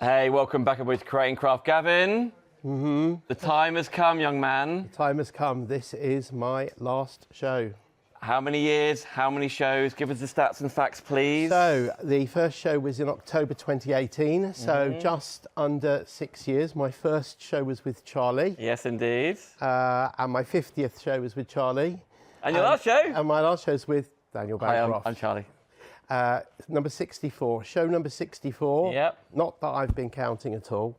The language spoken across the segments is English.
Hey, welcome back aboard to Creating Craft. Gavin, the time has come, young man. The time has come. This is my last show. How many years, how many shows? Give us the stats and facts, please. So, the first show was in October 2018, so just under 6 years. My first show was with Charlie. Yes, indeed. And my 50th show was with Charlie. And your last show? And my last show was with Daniel Bancroft. Hi, I'm Charlie. Number 64, show number 64. Yep. Not that I've been counting at all.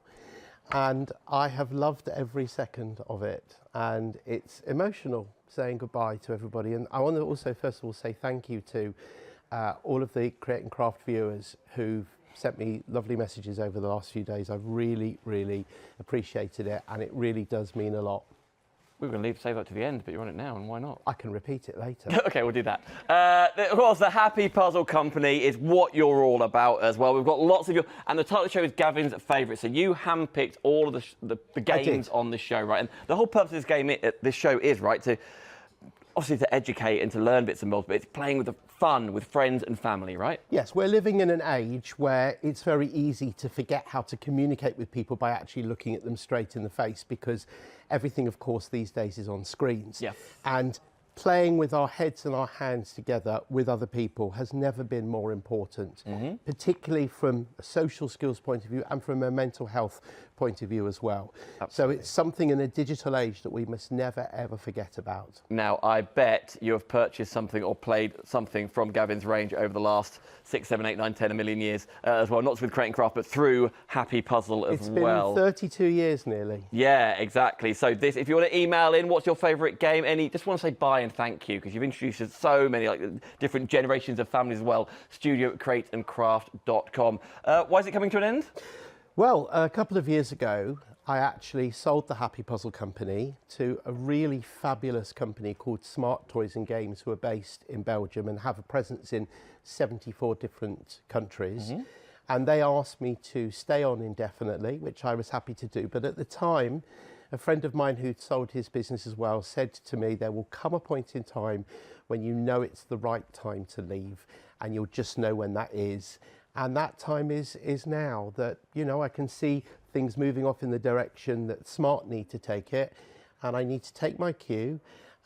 And I have loved every second of it. And it's emotional saying goodbye to everybody. And I want to also, first of all, say thank you to all of the Creating Craft viewers who've sent me lovely messages over the last few days. I've really, really appreciated it. And it really does mean a lot. We were going to save that to the end, but you're on it now, and why not? I can repeat it later. OK, we'll do that. Of course, the Happy Puzzle Company is what you're all about as well. We've got lots of and the title of the show is Gavin's favourite. So you handpicked all of the games on the show, right? And the whole purpose of this show is, right, to obviously to educate and to learn bits and bobs, but it's playing with the fun with friends and family, right? Yes, we're living in an age where it's very easy to forget how to communicate with people by actually looking at them straight in the face, because everything, of course, these days is on screens. Yes. And playing with our heads and our hands together with other people has never been more important, particularly from a social skills point of view and from a mental health point of view as well. Absolutely. So it's something in a digital age that we must never, ever forget about. Now, I bet you have purchased something or played something from Gavin's range over the last 6, 7, 8, 9, 10, a million years as well, not with Creating Craft, but through Happy Puzzle as well. It's been 32 years nearly. Yeah, exactly. So this, if you want to email in, what's your favourite game? Just want to say bye and thank you, because you've introduced so many different generations of families as well. studio@createandcraft.com. Why is it coming to an end? Well, a couple of years ago, I actually sold the Happy Puzzle Company to a really fabulous company called Smart Toys and Games, who are based in Belgium and have a presence in 74 different countries. And they asked me to stay on indefinitely, which I was happy to do. But at the time, a friend of mine who'd sold his business as well said to me, there will come a point in time when you know it's the right time to leave, and you'll just know when that is. And that time is now. That, you know, I can see things moving off in the direction that Smart need to take it, and I need to take my cue,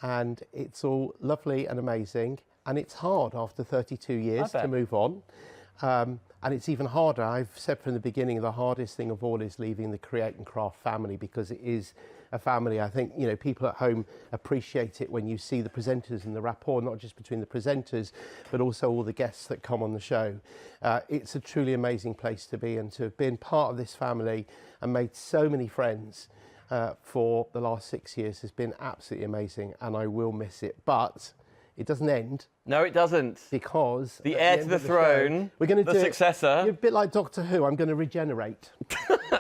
and it's all lovely and amazing, and it's hard after 32 years to move on. And it's even harder. I've said from the beginning, the hardest thing of all is leaving the Create and Craft family, because it is a family. I think, you know, people at home appreciate it when you see the presenters and the rapport, not just between the presenters, but also all the guests that come on the show. It's a truly amazing place to be, and to have been part of this family and made so many friends for the last 6 years has been absolutely amazing, and I will miss it. But it doesn't end. No, it doesn't. Because the heir to the throne, we're going to do successor. A bit like Doctor Who. I'm going to regenerate.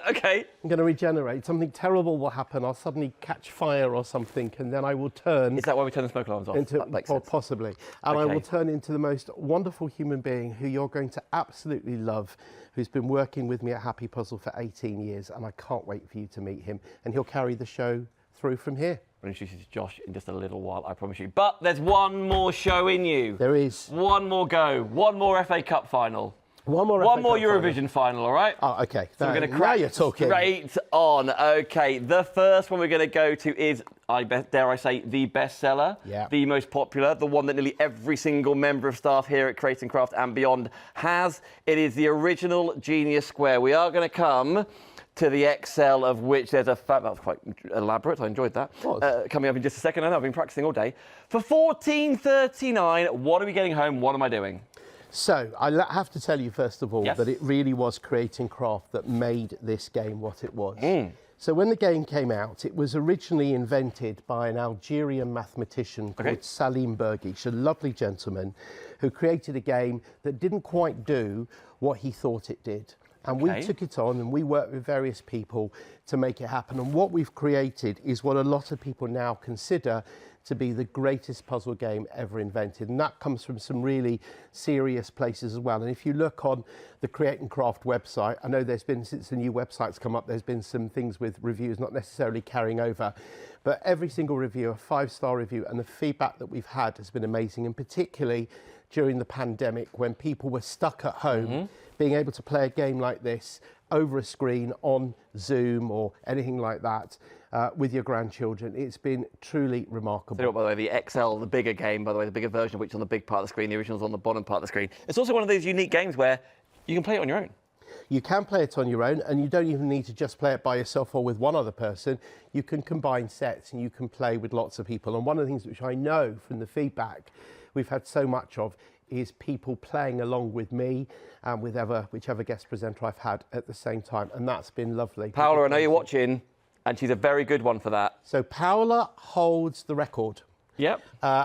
OK. I'm going to regenerate. Something terrible will happen. I'll suddenly catch fire or something, and then I will turn. Is that why we turn the smoke alarms off? Possibly. And I will turn into the most wonderful human being who you're going to absolutely love, who's been working with me at Happy Puzzle for 18 years, and I can't wait for you to meet him. And he'll carry the show through from here. I'll introduce you to Josh in just a little while, I promise you. But there's one more show in you. There is. One more go. One more FA Cup final. One more Eurovision final, all right? Oh, OK. So we're going to crack straight on. OK, the first one we're going to go to is, dare I say, the bestseller, the most popular, the one that nearly every single member of staff here at Create and Craft and beyond has. It is the original Genius Square. We are going to come to the Excel, of which there's that was quite elaborate. I enjoyed that. Coming up in just a second. I know I've been practicing all day. For $14.39, what are we getting home? What am I doing? So I have to tell you, first of all, that it really was Creating Craft that made this game what it was. So when the game came out, it was originally invented by an Algerian mathematician called Salim Bergish, a lovely gentleman who created a game that didn't quite do what he thought it did. And we took it on and we worked with various people to make it happen. And what we've created is what a lot of people now consider to be the greatest puzzle game ever invented. And that comes from some really serious places as well. And if you look on the Create and Craft website, I know there's been, since the new website's come up, there's been some things with reviews not necessarily carrying over. But every single review, a 5-star review, and the feedback that we've had has been amazing. And particularly during the pandemic, when people were stuck at home, being able to play a game like this over a screen on Zoom or anything like that with your grandchildren. It's been truly remarkable. So, by the way, the XL, the bigger game, by the way, the bigger version, which is on the big part of the screen, the original's on the bottom part of the screen. It's also one of those unique games where you can play it on your own. You can play it on your own, and you don't even need to just play it by yourself or with one other person. You can combine sets and you can play with lots of people. And one of the things which I know from the feedback we've had so much of is people playing along with me and with whichever guest presenter I've had at the same time, and that's been lovely. Paola, I know you're watching, and she's a very good one for that. So Paola holds the record. Yep.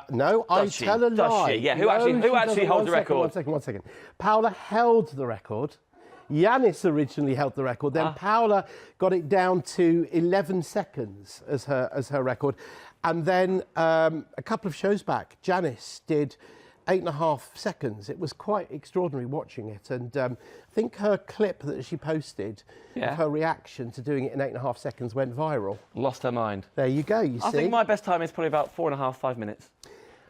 No, I tell a lie. Does she? Yeah, who actually holds the record? One second. Paola held the record. Yanis originally held the record. Then Paola got it down to 11 seconds as her record. And then a couple of shows back, Janice did 8.5 seconds. It was quite extraordinary watching it. And I think her clip that she posted, of her reaction to doing it in 8.5 seconds went viral. Lost her mind. There you go, you see. I think my best time is probably about 4.5, 5 minutes.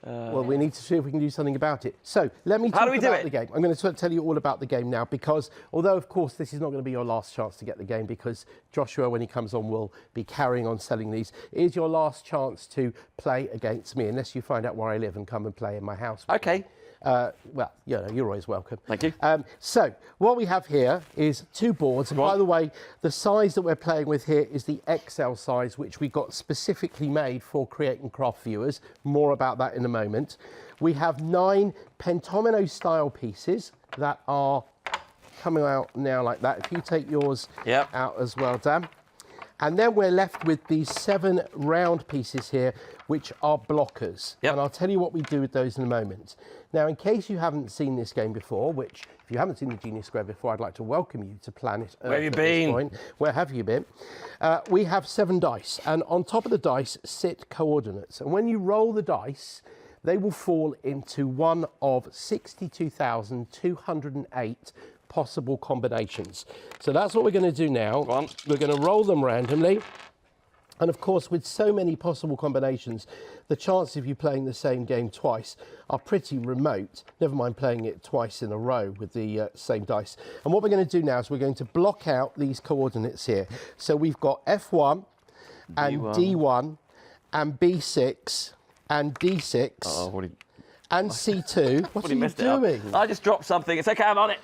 Well, we need to see if we can do something about it. So let me talk about the game. I'm going to tell you all about the game now, because although, of course, this is not going to be your last chance to get the game, because Joshua, when he comes on, will be carrying on selling these. It is your last chance to play against me, unless you find out where I live and come and play in my house. OK. Well, you're always welcome. Thank you. So what we have here is 2 boards. And by the way, the size that we're playing with here is the XL size, which we got specifically made for Create and Craft viewers. More about that in a moment. We have 9 Pentomino style pieces that are coming out now like that. If you take yours out as well, Dan. And then we're left with these 7 round pieces here, which are blockers. And I'll tell you what we do with those in a moment. Now, in case you haven't seen this game before, which, if you haven't seen the Genius Square before, I'd like to welcome you to Planet Earth. Where have you been? Where have you been? We have 7 dice, and on top of the dice sit coordinates. And when you roll the dice, they will fall into one of 62,208 possible combinations. So that's what we're going to do now. We're going to roll them randomly. And of course, with so many possible combinations, the chances of you playing the same game twice are pretty remote, never mind playing it twice in a row with the same dice. And what we're going to do now is we're going to block out these coordinates here. So we've got F1 and D1 and B6 and D6 and C2. What are you doing? I just dropped something. It's OK, I'm on it.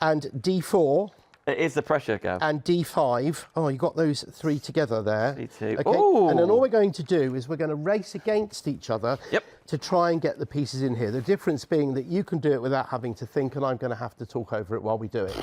And D4. It is the pressure, Gav. And D5. Oh, you got those 3 together there. C2. Okay. Ooh. And then all we're going to do is we're going to race against each other to try and get the pieces in here. The difference being that you can do it without having to think, and I'm going to have to talk over it while we do it.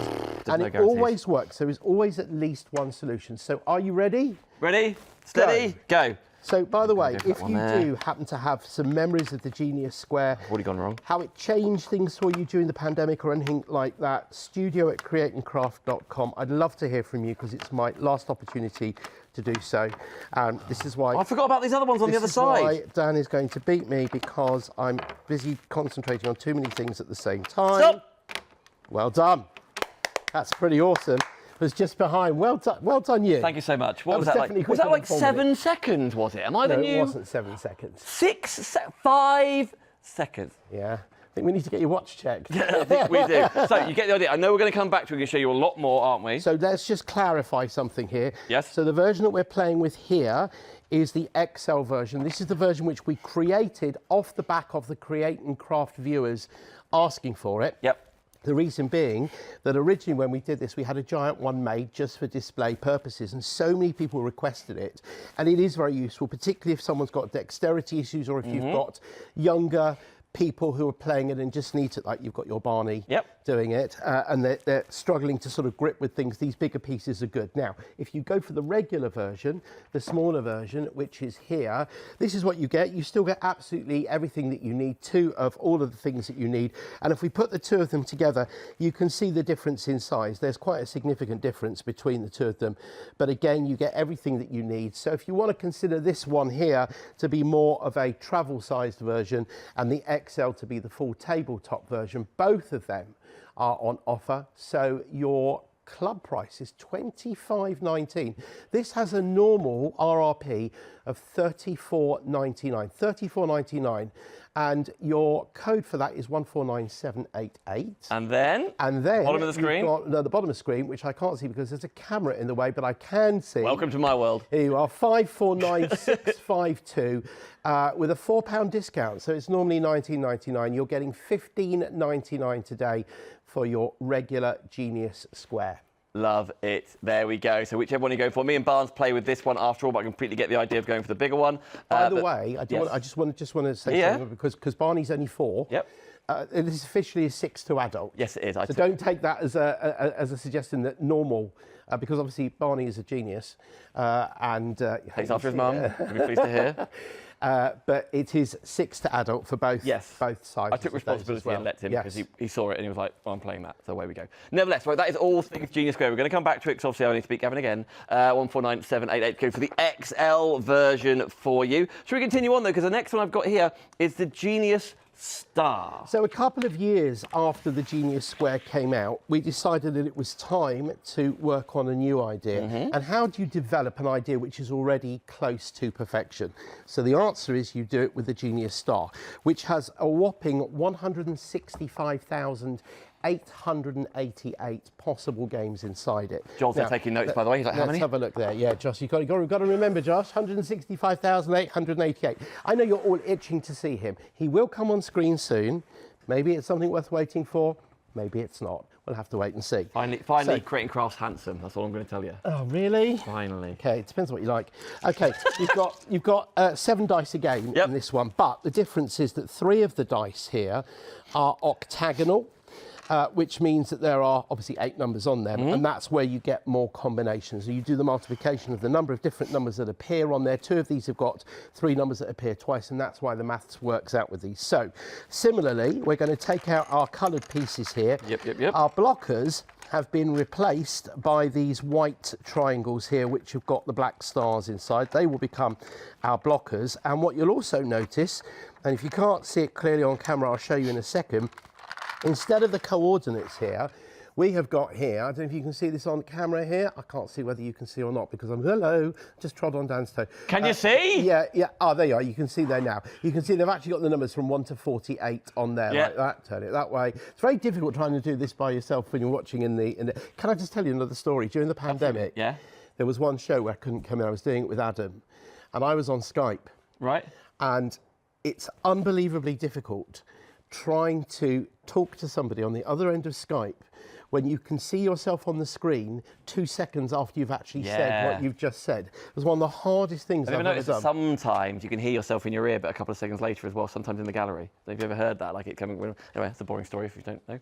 And it always works. There is always at least one solution. So are you ready? Ready? Steady? Go. So, by the way, if you do happen to have some memories of the Genius Square, already gone wrong, how it changed things for you during the pandemic or anything like that, studio@createandcraft.com. I'd love to hear from you, because it's my last opportunity to do so. This is why... I forgot about these other ones on the other side. This is why Dan is going to beat me, because I'm busy concentrating on too many things at the same time. Stop! Well done. That's pretty awesome. Was just behind. Well done you. Thank you so much. What was that like? Was that like 7 seconds, was it? Am I the new... No, it wasn't 7 seconds. 5 seconds. Yeah. I think we need to get your watch checked. Yeah, I think we do. So you get the idea. I know we're going to come back to it and show you a lot more, aren't we? So let's just clarify something here. Yes. So the version that we're playing with here is the XL version. This is the version which we created off the back of the Create and Craft viewers asking for it. Yep. The reason being that originally when we did this, we had a giant one made just for display purposes, and so many people requested it. And it is very useful, particularly if someone's got dexterity issues, or if you've got younger people who are playing it and just need to, like you've got your Barney doing it, and they're struggling to sort of grip with things. These bigger pieces are good. Now, if you go for the regular version, the smaller version, which is here, this is what you get. You still get absolutely everything that you need, 2 of all of the things that you need. And if we put the 2 of them together, you can see the difference in size. There's quite a significant difference between the 2 of them. But again, you get everything that you need. So if you want to consider this one here to be more of a travel-sized version, and the XL to be the full tabletop version, both of them are on offer. So your club price is $25.19. This has a normal RRP of $34.99. $34.99. And your code for that is 149788. And then? Bottom of the screen? Got, no, the bottom of the screen, which I can't see because there's a camera in the way, but I can see. Welcome to my world. Here you are, 549652 with a £4 discount. So it's normally $19.99. You're getting $15.99 today for your regular Genius Square. Love it. There we go. So whichever one you go for. Me and Barnes play with this one after all, but I completely get the idea of going for the bigger one. By the way, I just want to say something because Barney's only 4. Yep. This is officially a 6 to adult. Yes, it is. So don't take that as a suggestion that normal, because obviously Barney is a genius and takes after his mum. You'll be pleased to hear. But it is 6 to adult for both sides. I took responsibility and let him because he saw it and he was like, well, I'm playing that, so away we go. Nevertheless, right, that is all things Genius Square. We're going to come back to it because obviously I need to speak Gavin again. 149788 code for the XL version for you. Should we continue on though? Because the next one I've got here is the Genius Star. So a couple of years after the Genius Square came out, we decided that it was time to work on a new idea. And how do you develop an idea which is already close to perfection? So the answer is you do it with the Genius Star, which has a whopping 165,888 possible games inside it. Joel's taking notes, by the way. He's like, how many? Let's have a look there. Yeah, Josh, you've got to remember, Josh, 165,888. I know you're all itching to see him. He will come on screen soon. Maybe it's something worth waiting for. Maybe it's not. We'll have to wait and see. Finally, Creating Craft's handsome. That's all I'm going to tell you. Oh, really? Finally. Okay, it depends what you like. Okay, you've got 7 dice a game in this one, but the difference is that 3 of the dice here are octagonal. Which means that there are obviously 8 numbers on them, and that's where you get more combinations. So you do the multiplication of the number of different numbers that appear on there. 2 of these have got 3 numbers that appear twice, and that's why the maths works out with these. So similarly, we're going to take out our coloured pieces here. Yep. Our blockers have been replaced by these white triangles here, which have got the black stars inside. They will become our blockers. And what you'll also notice, and if you can't see it clearly on camera, I'll show you in a second, instead of the coordinates here, we have got here, I don't know if you can see this on camera here. I can't see whether you can see or not because just trod on Dan's toe. Can you see? Yeah. Oh, there you are. You can see there now. You can see they've actually got the numbers from 1 to 48 on there like that. Turn it that way. It's very difficult trying to do this by yourself when you're watching in the. Can I just tell you another story? During the pandemic, there was one show where I couldn't come in. I was doing it with Adam, and I was on Skype. Right. And it's unbelievably difficult trying to talk to somebody on the other end of Skype when you can see yourself on the screen 2 seconds after you've actually said what you've just said. It was one of the hardest things I've ever done. Sometimes you can hear yourself in your ear, but a couple of seconds later as well, sometimes in the gallery. Have you ever heard that? Like it coming... Anyway, it's a boring story if you don't know.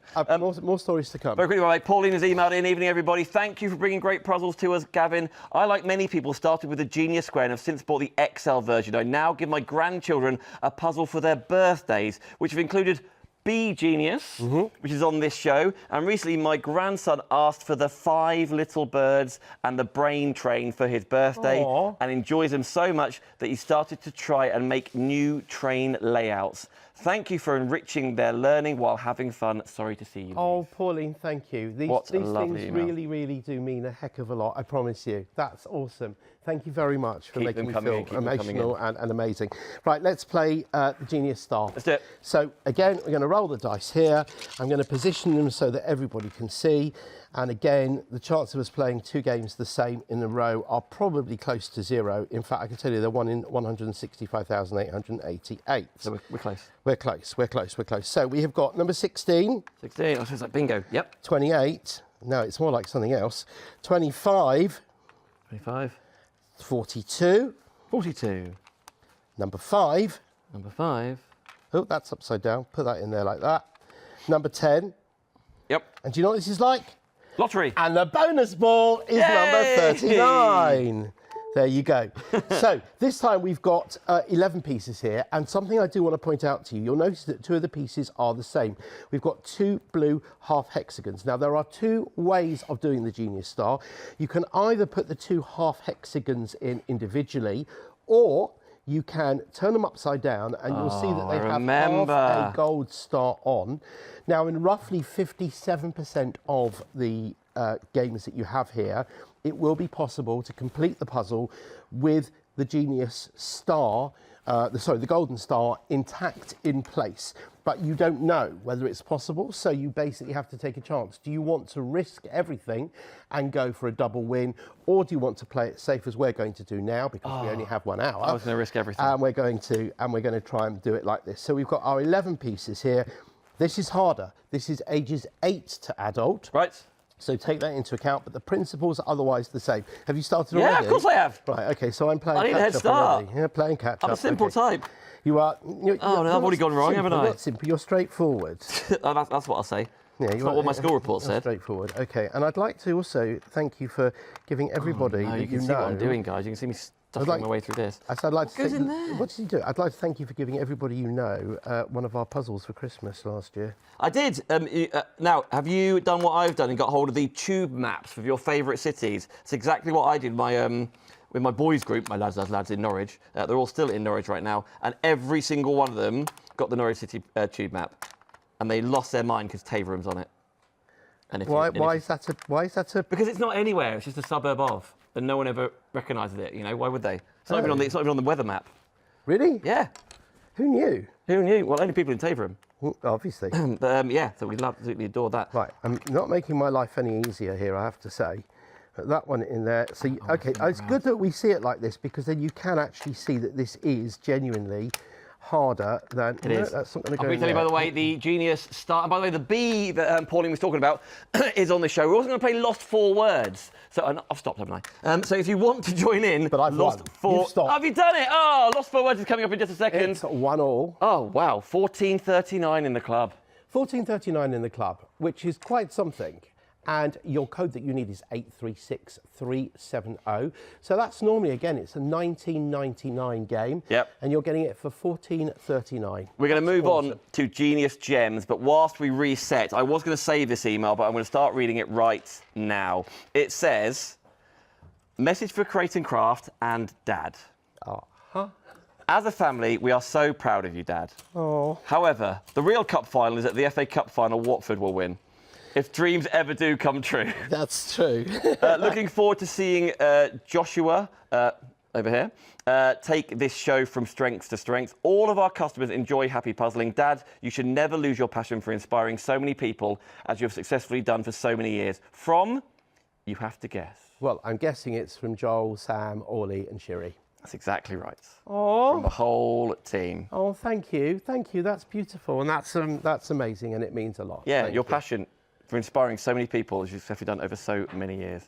More stories to come. Very quickly, right, Pauline has emailed in. Evening, everybody. Thank you for bringing great puzzles to us, Gavin. I, like many people, started with the Genius Square and have since bought the XL version. I now give my grandchildren a puzzle for their birthdays, which have included Bee Genius, which is on this show, and recently my grandson asked for the 5 little birds and the brain train for his birthday. Aww. And enjoys them so much that he started to try and make new train layouts. Thank you for enriching their learning while having fun. Sorry to see you. Oh, Pauline, thank you. These things really, really do mean a heck of a lot, I promise you. That's awesome. Thank you very much for making me feel emotional and amazing. Right, let's play the Genius Star. Let's do it. So, again, we're going to roll the dice here. I'm going to position them so that everybody can see. And again, the chance of us playing 2 games the same in a row are probably close to 0. In fact, I can tell you they're 1 in 165,888. So we're close. We're close. So we have got number 16. 16, that sounds like bingo. Yep. 28. No, it's more like something else. 25. 25. 42. 42. Number 5. Number 5. Oh, that's upside down. Put that in there like that. Number 10. Yep. And do you know what this is like? Lottery. And the bonus ball is number 39. There you go. So this time we've got 11 pieces here, and something I do want to point out to you, you'll notice that 2 of the pieces are the same. We've got 2 blue half hexagons. Now there are 2 ways of doing the Genius Star. You can either put the 2 half hexagons in individually, or you can turn them upside down and you'll see that they have half a gold star on. Now, in roughly 57% of the games that you have here, it will be possible to complete the puzzle with the Genius Star, the Golden Star intact in place. But you don't know whether it's possible, so you basically have to take a chance. Do you want to risk everything and go for a double win, or do you want to play it safe as we're going to do now, because we only have 1 hour? I was going to risk everything. And we're going to try and do it like this. So we've got our 11 pieces here. This is harder. This is ages 8 to adult. Right. So take that into account, but the principles are other's the same. Have you started already? Yeah, of course I have. Right, okay, so I'm playing I need a head catch-up start. already. Yeah, playing catch-up. I'm a simple type. You are... Oh, no, I've already gone wrong, haven't I? Not simple, you're straightforward. That's what I'll say. Yeah, That's not what my school report said. Straightforward. Okay, and I'd like to also thank you for giving everybody that you can see what I'm doing, guys. You can see me stuffing my way through this. I'd like to what goes in there? What did you do? I'd like to thank you for giving everybody one of our puzzles for Christmas last year. I did. Now, have you done what I've done and got hold of the tube maps of your favourite cities? It's exactly what I did with my boys group, my lads in Norwich. They're all still in Norwich right now, and every single one of them got the Norwich City tube map, and they lost their mind because Taverham's on it. And Why is that a? Because it's not anywhere. It's just a suburb of, and no one ever recognises it. You know, why would they? It's not even on the weather map. Really? Yeah. Who knew? Who knew? Well, only people in Taverham. Well, obviously. But yeah, so we absolutely adore that. Right, I'm not making my life any easier here, I have to say. But that one in there. So, okay, it's good that we see it like this, because then you can actually see that this is genuinely harder than... It is. That's not going to go I'll tell you, by the way, the Genius Star... And by the way, the B that Pauline was talking about is on the show. We're also going to play Lost 4 Words. So I've stopped, haven't I? So if you want to join in... But I've Lost won. 4... You've stopped. Have you done it? Oh, Lost 4 Words is coming up in just a second. It's 1-1. Oh, wow. 14.39 in the club. 14.39 in the club, which is quite something. And your code that you need is 836370. So that's normally, again, it's a 19.99 game. Yep. And you're getting it for 14.39. We're going to move on to Genius Gems, but whilst we reset, I was going to save this email, but I'm going to start reading it right now. It says, message for Create and Craft and Dad. As a family, we are so proud of you, Dad. Oh. However, the real cup final is at the FA Cup final Watford will win. If dreams ever do come true. That's true. Looking forward to seeing Joshua, over here, take this show from strength to strength. All of our customers enjoy happy puzzling. Dad, you should never lose your passion for inspiring so many people as you have successfully done for so many years. From, you have to guess. Well, I'm guessing it's from Joel, Sam, Orly and Shiri. That's exactly right. Oh. From the whole team. Oh, thank you. Thank you. That's beautiful. And that's amazing, and it means a lot. Yeah, Thank your you. passion for inspiring so many people as you've successfully done over so many years.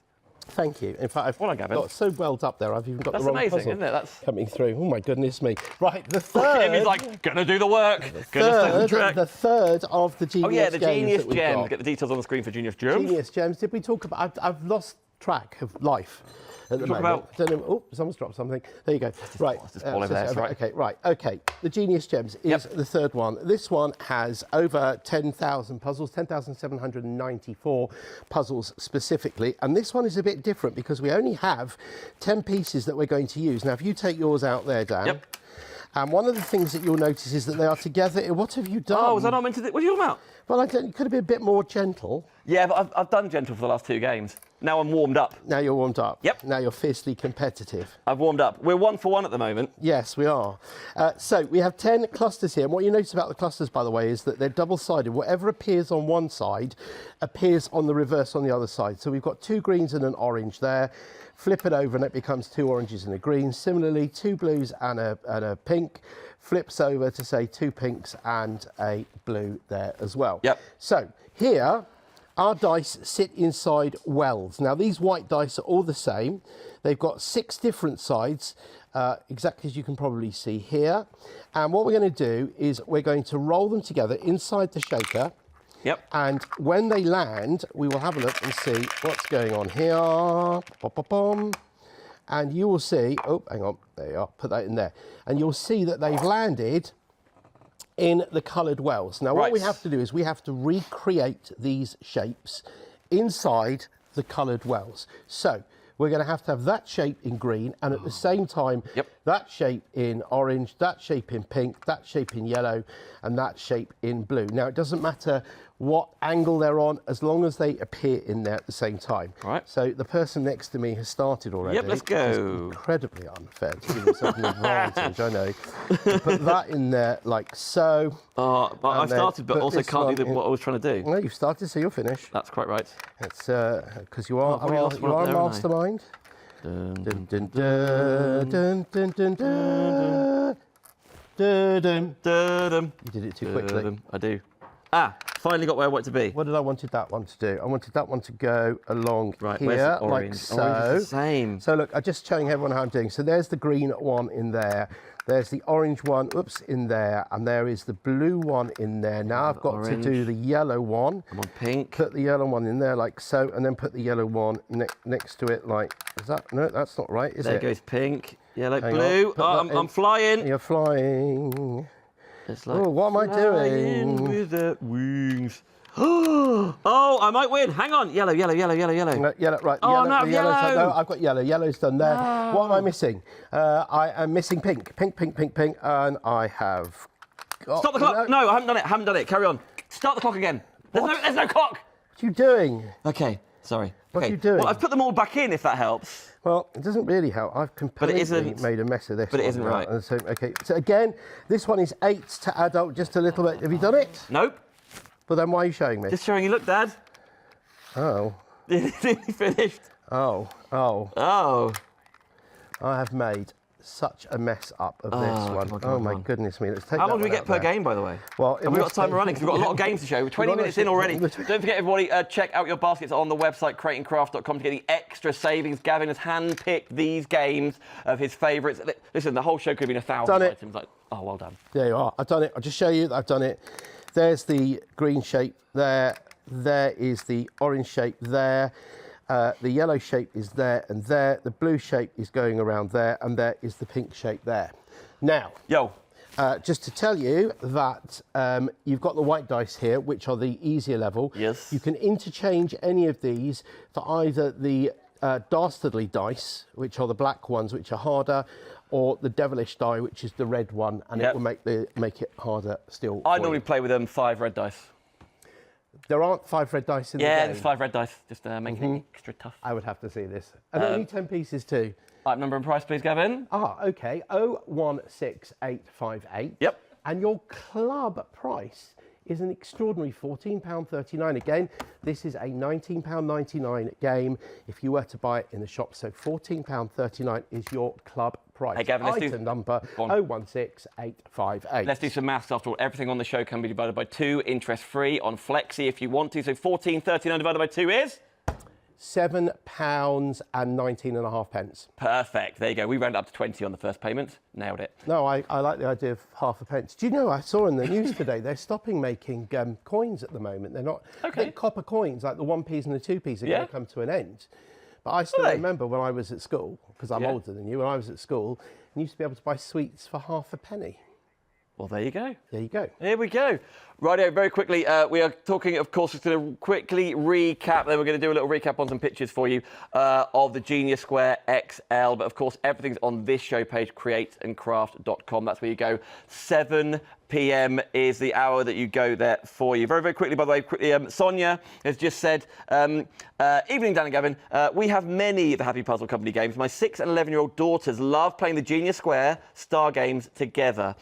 Thank you. In fact, Well done, I've Gavin. got so welled up there, I've even got That's the wrong amazing, puzzle isn't it? That's coming through. Oh, my goodness me. Right, the Look at him, third... he's like, gonna do the work, gonna stay on track. The third of the Genius Oh yeah, the Gems Genius that we've Gems. got. Get the details on the screen for Genius Gems. Genius Gems. Did we talk about... I've lost track of life at the moment. Don't know, oh, someone's dropped something. There you go. Right. Just fall over there, right. Okay, right. Okay. The Genius Gems is the third one. This one has over 10,000 puzzles, 10,794 puzzles specifically. And this one is a bit different because we only have 10 pieces that we're going to use. Now, if you take yours out there, Dan. Yep. And one of the things that you'll notice is that they are together. What have you done? Oh, was I not meant to... What are you talking about? Well, it could have been a bit more gentle. Yeah, but I've done gentle for the last 2 games. Now I'm warmed up. Now you're warmed up. Yep. Now you're fiercely competitive. I've warmed up. We're 1 for 1 at the moment. Yes, we are. So we have 10 clusters here. And what you notice about the clusters, by the way, is that they're double-sided. Whatever appears on one side appears on the reverse on the other side. So we've got 2 greens and an orange there. Flip it over and it becomes 2 oranges and a green. Similarly, 2 blues and a pink. Flips over to say 2 pinks and a blue there as well. Yep. So here, our dice sit inside wells. Now, these white dice are all the same. They've got 6 different sides, exactly as you can probably see here. And what we're going to do is we're going to roll them together inside the shaker. Yep. And when they land, we will have a look and see what's going on here. Ba-ba-bum. And you will see, oh, hang on, there you are, put that in there. And you'll see that they've landed in the coloured wells. Now, what we have to do is we have to recreate these shapes inside the coloured wells. So we're going to have that shape in green and at the same time, that shape in orange, that shape in pink, that shape in yellow and that shape in blue. Now, it doesn't matter what angle they're on, as long as they appear in there at the same time. Right. So the person next to me has started already. Yep, let's go. Which is incredibly unfair to give himself an advantage, I know. Put that in there like so. But I've started, but also can't do what I was trying to do. No, you've started, so you're finished. That's quite right. It's because you are, a mastermind. Dun, dun, dun, dun, dun, dun, dun, dun. You did it too quickly. I do. Finally got where I want to be. What did I wanted that one to do? I wanted that one to go along right, here, where's the orange? like so. Orange is the same. So look, I'm just showing everyone how I'm doing. So there's the green one in there. There's the orange one, in there. And there is the blue one in there. Now I've got to do the yellow one. I'm on pink. Put the yellow one in there like so, and then put the yellow one next to it like, is that, no, that's not right, is it? There goes pink, yellow, blue. I'm flying. You're flying. It's like what am I doing? With the wings. Oh, I might win. Hang on. Yellow. Yellow, right. Oh, yellow, no, yellow. No, I've got yellow. Yellow's done there. No. What am I missing? I am missing pink. Pink. And I have got... Stop the clock. No, I haven't done it. Carry on. Start the clock again. There's no clock. What are you doing? Okay, sorry. What are you doing? Well, I've put them all back in, if that helps. Well, it doesn't really help. I've completely made a mess of this. But it isn't right. So, okay, so again, this one is 8 to adult, just a little bit. Have you done it? Nope. Well, then why are you showing me? Just showing you. Look, Dad. Oh. Nearly finished. Oh. I have made such a mess up of this one. Come on, my goodness me. Let's take How long do we get per game, by the way? Well, have we got time running? Because we've got a lot of games to show. We're 20 minutes in already. Don't forget, everybody, check out your baskets on the website, creatingcraft.com, to get the extra savings. Gavin has handpicked these games of his favourites. Listen, the whole show could have been 1,000 items. Like, oh, well done. There you are. I've done it. I'll just show you that I've done it. There's the green shape there. There is the orange shape there. The yellow shape is there and there. The blue shape is going around there, and there is the pink shape there. Now, just to tell you that you've got the white dice here, which are the easier level. Yes. You can interchange any of these for either the dastardly dice, which are the black ones, which are harder, or the devilish die, which is the red one, and it will make it harder still. I normally play with 5 red dice. There aren't 5 red dice in the game. Yeah, there's 5 red dice, just making it extra tough. I would have to see this. And only 10 pieces too. Right, number and price, please, Gavin. Okay. 016858. Yep. And your club price is an extraordinary £14.39. Again, this is a £19.99 game if you were to buy it in the shop. So £14.39 is your club price. Hey, Gavin, Item number 016858. Let's do some maths after all. Everything on the show can be divided by 2, interest-free on Flexi if you want to. So £14.39 divided by 2 is? £7.19.5. Perfect. There you go. We round up to 20 on the first payment. Nailed it. No, I like the idea of half a pence. Do you know, I saw in the news today, they're stopping making coins at the moment. They're not... Okay. Copper coins, like the 1p's and the 2p's, are going to come to an end. But I still remember when I was at school, because I'm older than you, when I was at school, I used to be able to buy sweets for half a penny. Well, there you go. There you go. Here we go. Righto, very quickly, we are talking, of course, we're going to quickly recap, then we're going to do a little recap on some pictures for you of the Genius Square XL. But, of course, everything's on this show page, createandcraft.com. That's where you go. 7 p.m. is the hour that you go there for you. Very, very quickly, by the way, Sonia has just said, evening, Dan and Gavin. We have many of the Happy Puzzle Company games. My 6 and 11-year-old daughters love playing the Genius Square Star games together.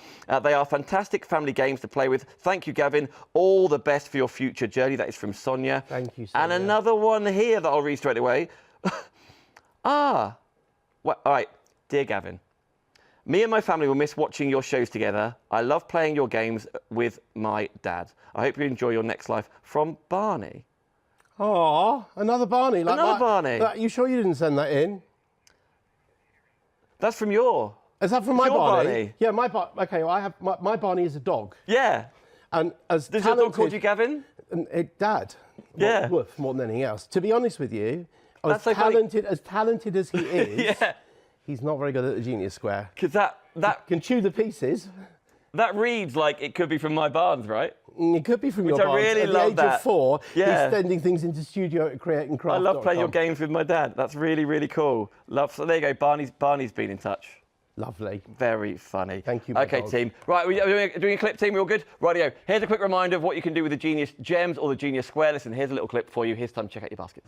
They are fantastic family games to play with. Thank you, Gavin. All the best for your future journey. That is from Sonia. Thank you, Sonia. And another one here that I'll read straight away. Well, all right. Dear Gavin, me and my family will miss watching your shows together. I love playing your games with my dad. I hope you enjoy your next life. From Barney. Oh, another Barney. Another Barney. You sure you didn't send that in? That's from your... Is that from my Barney? Yeah, okay, well, I have my Barney is a dog. Yeah. And as does your dog call you Gavin? Dad. Yeah. Woof, more than anything else. To be honest with you, as talented as he is, he's not very good at the Genius Square. Because that can chew the pieces. That reads like it could be from my Barnes, right? It could be from your Barnes. I really at love the age of 4, he's sending things into studio at creatingcraft.com. I love playing your games with my dad. That's really, really cool. So there you go. Barney's been in touch. Lovely. Very funny. Thank you. Okay, team. Right, we're doing a clip, team. We're all good? Rightio. Here's a quick reminder of what you can do with the Genius Gems or the Genius Square. Listen, here's a little clip for you. Here's time to check out your baskets.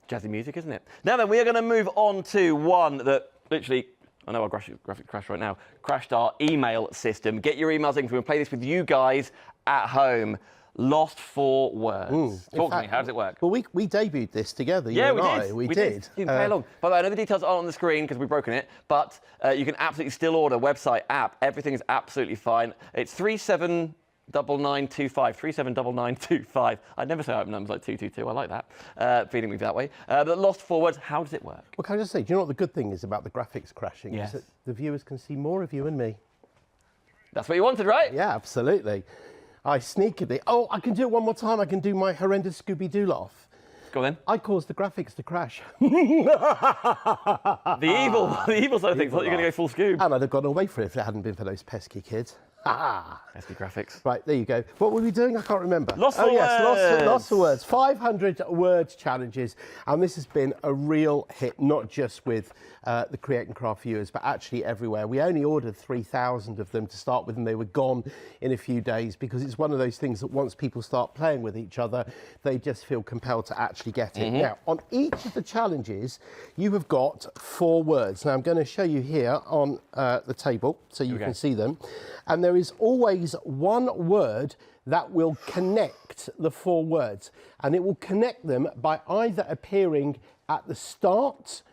Jazzy music, isn't it? Now then, we are going to move on to one that literally, I know our graphic crashed right now, crashed our email system. Get your emails in, because we're going to play this with you guys at home. Lost for words. Talk to me, how does it work? Well, we debuted this together, yeah, you and I. We did. You can play along. By the way, I know the details aren't on the screen because we've broken it, but you can absolutely still order, website, app, everything is absolutely fine. It's 379925, 379925. I'd never say numbers like 222, I like that, feeling me that way. But Lost for Words, how does it work? Well, can I just say, do you know what the good thing is about the graphics crashing? Yes. Is that the viewers can see more of you and me. That's what you wanted, right? Yeah, absolutely. I sneakily, I can do it one more time. I can do my horrendous Scooby-Doo laugh. Go on then. I caused the graphics to crash. The evil side of things. I thought you were going to go full Scoob. And I'd have gone away for it if it hadn't been for those pesky kids. Pesky graphics. Right, there you go. What were we doing? I can't remember. Lost for words. Lost for words. 500 words challenges. And this has been a real hit, not just with the Create and Craft viewers, but actually everywhere. We only ordered 3,000 of them to start with, and they were gone in a few days, because it's one of those things that once people start playing with each other, they just feel compelled to actually get it. Now, on each of the challenges, you have got 4 words. Now, I'm going to show you here on the table so you can see them. And there is always one word that will connect the 4 words. And it will connect them by either appearing at the start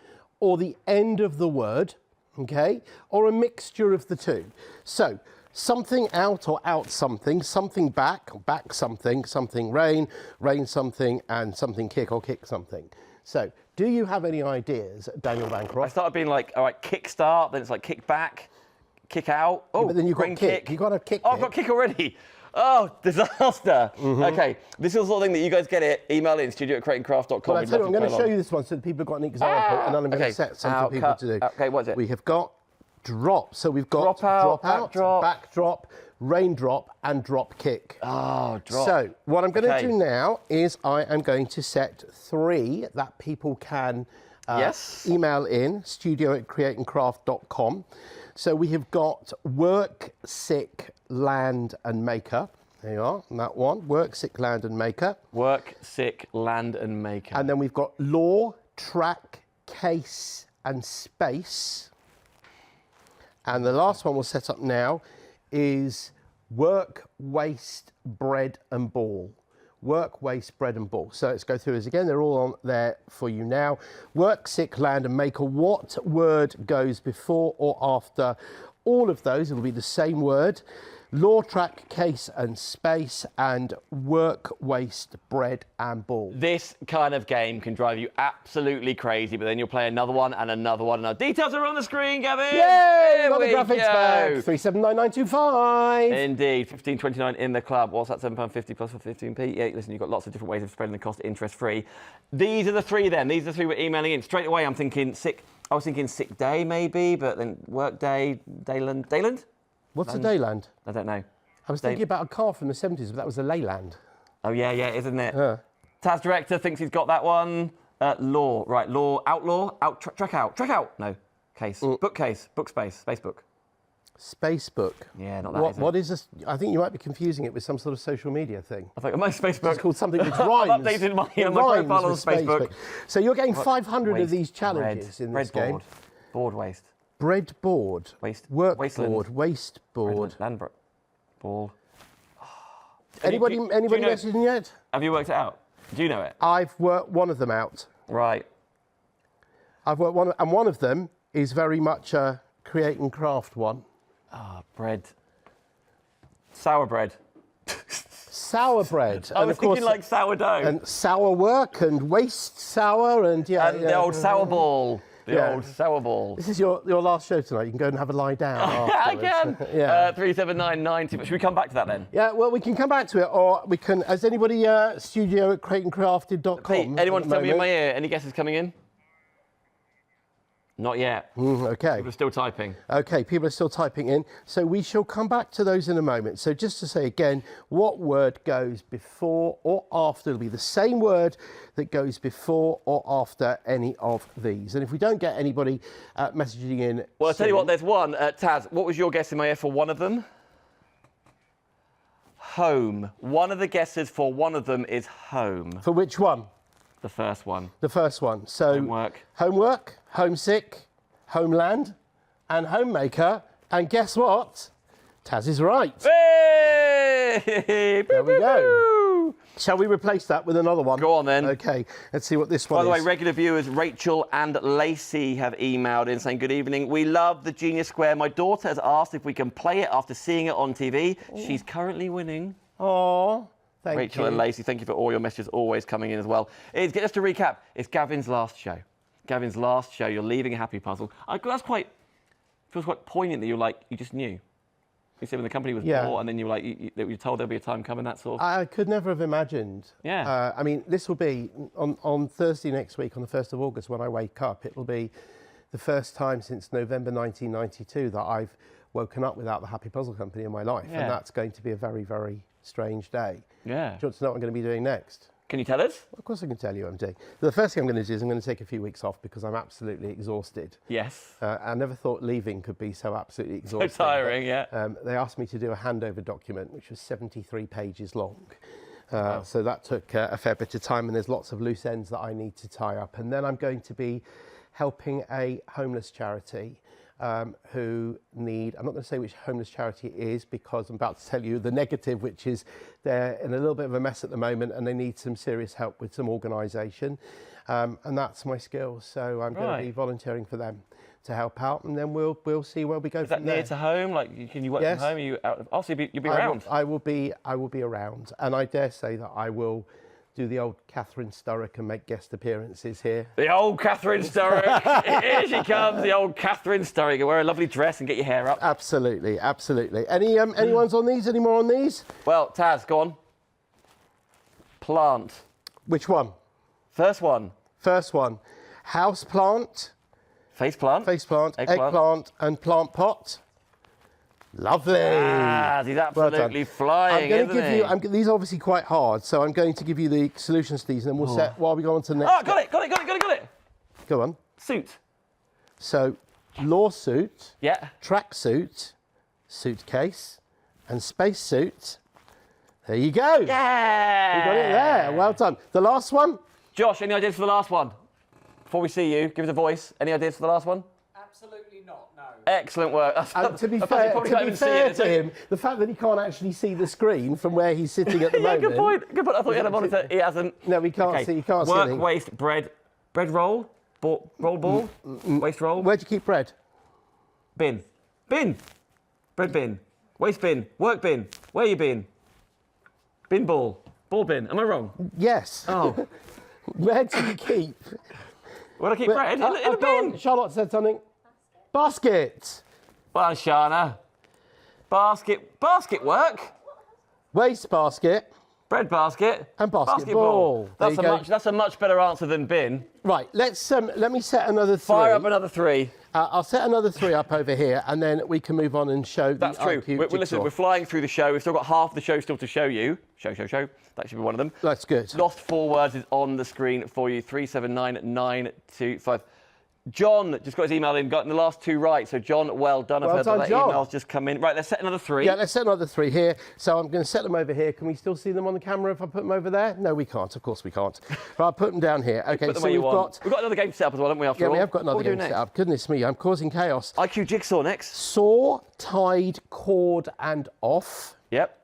or the end of the word, okay? Or a mixture of the two. So, something out or out something, something back, back something, something rain, rain something, and something kick or kick something. So, do you have any ideas, Daniel Bancroft? I started being like, all right, kick start, then it's like kick back, kick out. Oh, yeah, but then you've got kick. You've got a kick. Oh, I've got kick already. Oh, disaster. Okay, this is the sort of thing that you guys get it. Email in, studio@createandcraft.com. Well, I tell you, I'm going to show you this one so that people have got an example, and then I'm going to set some for people to do. Okay, what's it? We have got drop. So we've got drop out, backdrop, raindrop, and drop kick. Oh, drop. So what I'm going to do now is I am going to set 3 that people can email in, studio@createandcraft.com. So we have got work, sick, land, and maker. There you are, that one. Work, sick, land, and maker. Work, sick, land, and maker. And then we've got law, track, case, and space. And the last one we'll set up now is work, waste, bread, and ball. Work, waste, bread, and ball. So let's go through this again. They're all on there for you now. Work, sick, land, and maker. What word goes before or after all of those? It will be the same word. Law, track, case, and space, and work, waste, bread, and ball. This kind of game can drive you absolutely crazy, but then you'll play another one and another one. And our details are on the screen, Gavin. Yay! Got the graphics back. 379925. Indeed. 15.29 in the club. What's that? £7.50 plus for 15p. Yeah, listen, you've got lots of different ways of spreading the cost interest-free. These are the 3 then. These are the 3 we're emailing in. Straight away, I'm thinking sick. I was thinking sick day, maybe, but then work day, Dayland. Dayland? What's a Dayland? I don't know. I was thinking about a car from the 70s, but that was a Leyland. Oh, yeah, isn't it? Taz Director thinks he's got that one. Law, right, law, outlaw, track out. No, case, bookcase, book space, Facebook. Spacebook? Yeah, not that, what is this? I think you might be confusing it with some sort of social media thing. I think my Facebook. It's called something which rhymes. I've updated my profile on Facebook. So you're getting 500 of these challenges in this game. Board waste. breadboard, workboard, wasteboard. Ball. Anybody messaging yet? Have you worked it out? Do you know it? I've worked one of them out. Right. I've worked one, and one of them is very much a create and craft one. Ah, bread. Sour bread. Sour bread. I was thinking like sourdough. And sour work and waste sour and the old sour ball. The old sour ball. This is your last show tonight. You can go and have a lie down. I can. 37990. Should we come back to that then? Yeah, well, we can come back to it, or we can. Has anybody studio at createandcrafted.com? Pete, anyone to tell me in my ear? Any guesses coming in? Not yet. Okay. People are still typing. Okay, people are still typing in. So we shall come back to those in a moment. So just to say again, what word goes before or after? It'll be the same word that goes before or after any of these. And if we don't get anybody messaging in... Well, I'll tell you what, there's one. Taz, what was your guess in my ear for one of them? Home. One of the guesses for one of them is home. For which one? The first one. The first one. So homework, homesick, homeland, and homemaker. And guess what? Taz is right. Hey! There we go. Shall we replace that with another one? Go on then. Okay, let's see what this one is. By the way, regular viewers Rachel and Lacey have emailed in saying, good evening. We love the Genius Square. My daughter has asked if we can play it after seeing it on TV. Ooh. She's currently winning. Oh. Rachel and Lacey, thank you for all your messages always coming in as well. Just to recap, it's Gavin's last show. Gavin's last show. You're leaving a happy puzzle. Feels quite poignant that you just knew. You said when the company was bought, and then you were you told there'll be a time coming. That sort of. I could never have imagined. Yeah. I mean, this will be on Thursday next week, on the 1st of August, when I wake up. It will be the first time since November 1992 that I've woken up without the Happy Puzzle Company in my life, and that's going to be a very, very strange day. Yeah. Do you want to know what I'm going to be doing next? Can you tell us? Of course I can tell you what I'm doing. The first thing I'm going to do is I'm going to take a few weeks off because I'm absolutely exhausted. Yes. I never thought leaving could be so absolutely exhausting. So tiring, yeah. They asked me to do a handover document, which was 73 pages long. So that took a fair bit of time, and there's lots of loose ends that I need to tie up. And then I'm going to be helping a homeless charity who need, I'm not going to say which homeless charity it is because I'm about to tell you the negative, which is they're in a little bit of a mess at the moment and they need some serious help with some organisation. And that's my skill. So I'm going to be volunteering for them to help out, and then we'll see where we go from there. Is that near to home? Like, can you work from home? Are you out? Oh, so you'll be around. I will be around, and I dare say that I will do the old Catherine Sturrock and make guest appearances here. The old Catherine Sturrock. Here she comes, the old Catherine Sturrock. You wear a lovely dress and get your hair up. Absolutely, absolutely. Any ones on these? Any more on these? Well, Taz, go on. Plant. Which one? First one. First one. House plant. Face plant. Face plant. Eggplant and plant pot. Lovely. Ah, he's absolutely flying, isn't he? These are obviously quite hard, so I'm going to give you the solutions to these, and then we'll set while we go on to the next. Oh, got it. Go on. Suit. So, lawsuit. Yeah. Tracksuit, suitcase, and spacesuit. There you go. Yeah. You got it there. Well done. The last one. Josh, any ideas for the last one? Before we see you, give us a voice. Any ideas for the last one? Absolutely not, no. Excellent work. To be fair to him, the fact that he can't actually see the screen from where he's sitting at the moment. Good point. I thought he had a monitor. He hasn't. No, he can't see. He can't see. Work, waste, bread roll, ball, waste roll. Where'd you keep bread? Bin. Bread bin. Waste bin. Work bin. Where you bin? Bin ball. Ball bin. Am I wrong? Yes. Oh. Where do you keep? Where do I keep bread? In a bin. Charlotte said something. Basket. Well, Shana. Basket work. Waste basket. Bread basket. And basketball. That's a much better answer than bin. Right, let me set another 3. Fire up another 3. I'll set another 3 up over here, and then we can move on and show That's the true. IQ Listen, we're flying through the show. We've still got half the show still to show you. Show. That should be one of them. That's good. Lost 4 words is on the screen for you. 379925. John just got his email in, got the last 2 right. So, John, well done. I've heard that email's just come in. Right, let's set another 3. Yeah, let's set another 3 here. So I'm going to set them over here. Can we still see them on the camera if I put them over there? No, we can't. Of course we can't. But I'll put them down here. Okay, so we've got another game set up as well, haven't we, after all? Yeah, we have got another game set up. Goodness me, I'm causing chaos. IQ Jigsaw next. Saw, tied, cord and off. Yep.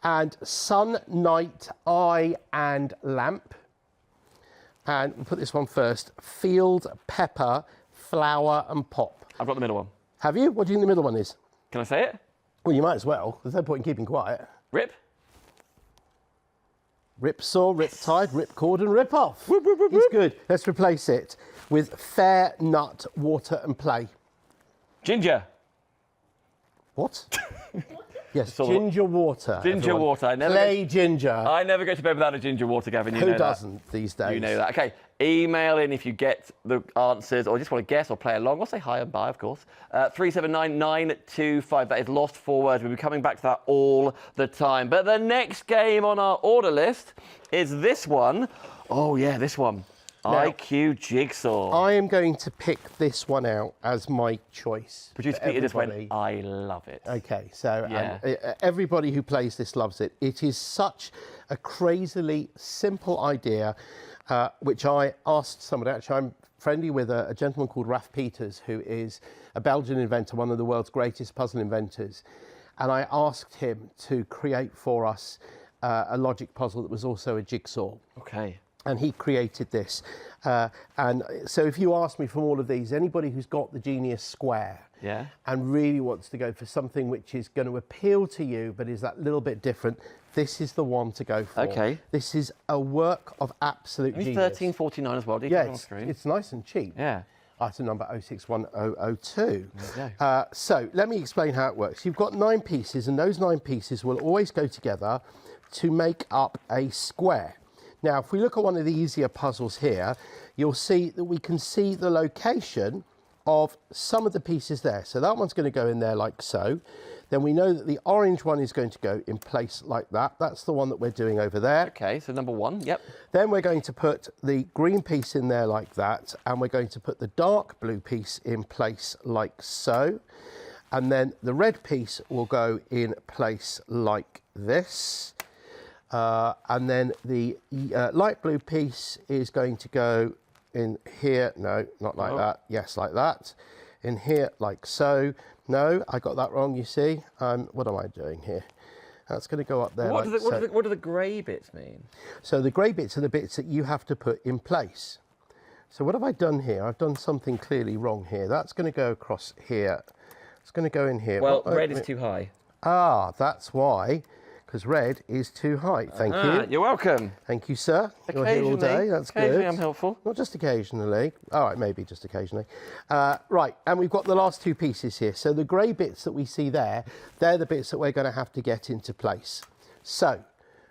And sun, night, eye and lamp. And we'll put this one first. Field, pepper, flower and pop. I've got the middle one. Have you? What do you think the middle one is? Can I say it? Well, you might as well. There's no point in keeping quiet. Rip. Rip saw, rip tied, rip cord and rip off. Whoop, whoop, whoop, it's good. Let's replace it with fair, nut, water and play. Ginger. What? Yes, ginger water. Ginger everyone. water. Play ginger. I never go to bed without a ginger water, Gavin. You Who know doesn't that. These days? You know that. Okay, email in if you get the answers or just want to guess or play along or say hi and bye, of course. 379-925. That is Lost 4 Words. We'll be coming back to that all the time. But the next game on our order list is this one. Oh, yeah, this one. Now, IQ Jigsaw. I am going to pick this one out as my choice. Producer Peter just went, I love it. Okay, so everybody who plays this loves it. It is such a crazily simple idea, which I asked somebody. Actually, I'm friendly with a gentleman called Raf Peters, who is a Belgian inventor, one of the world's greatest puzzle inventors. And I asked him to create for us a logic puzzle that was also a jigsaw. Okay. And he created this. And so if you ask me from all of these, anybody who's got the genius square and really wants to go for something which is going to appeal to you but is that little bit different, this is the one to go for. Okay. This is a work of absolute genius. $13.49 as well. Yeah, it's nice and cheap. Yeah. Item number 061002. So let me explain how it works. You've got 9 pieces, and those 9 pieces will always go together to make up a square. Now, if we look at one of the easier puzzles here, you'll see that we can see the location of some of the pieces there. So that one's going to go in there like so. Then we know that the orange one is going to go in place like that. That's the one that we're doing over there. Okay, so number 1, yep. Then we're going to put the green piece in there like that, and we're going to put the dark blue piece in place like so. And then the red piece will go in place like this. And then the light blue piece is going to go in here. No, not like that. Yes, like that. In here, like so. No, I got that wrong, you see. What am I doing here? That's going to go up there. What do the grey bits mean? So the grey bits are the bits that you have to put in place. So what have I done here? I've done something clearly wrong here. That's going to go across here. It's going to go in here. Well, red is too high. Ah, that's why. Because red is too high. Thank you. You're welcome. Thank you, sir. You're here all day. That's good. Occasionally I'm helpful. Not just occasionally. All right, maybe just occasionally. Right, and we've got the last 2 pieces here. So the grey bits that we see there, they're the bits that we're going to have to get into place. So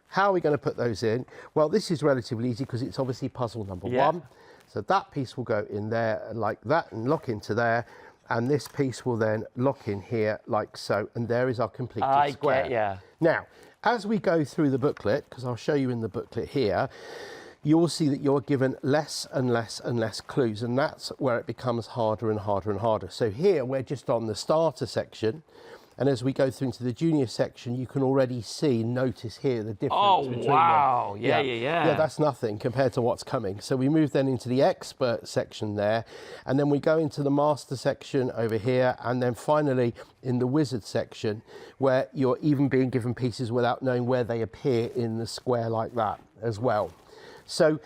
how are we going to put those in? Well, this is relatively easy because it's obviously puzzle number 1. So that piece will go in there like that and lock into there. And this piece will then lock in here like so. And there is our completed square. Now, as we go through the booklet, because I'll show you in the booklet here, you'll see that you're given less and less and less clues, and that's where it becomes harder and harder and harder. So here we're just on the starter section, and as we go through into the junior section, you can already notice here the difference between them. Yeah, that's nothing compared to what's coming. So we move then into the expert section there, and then we go into the master section over here, and then finally in the wizard section, where you're even being given pieces without knowing where they appear in the square like that as well. So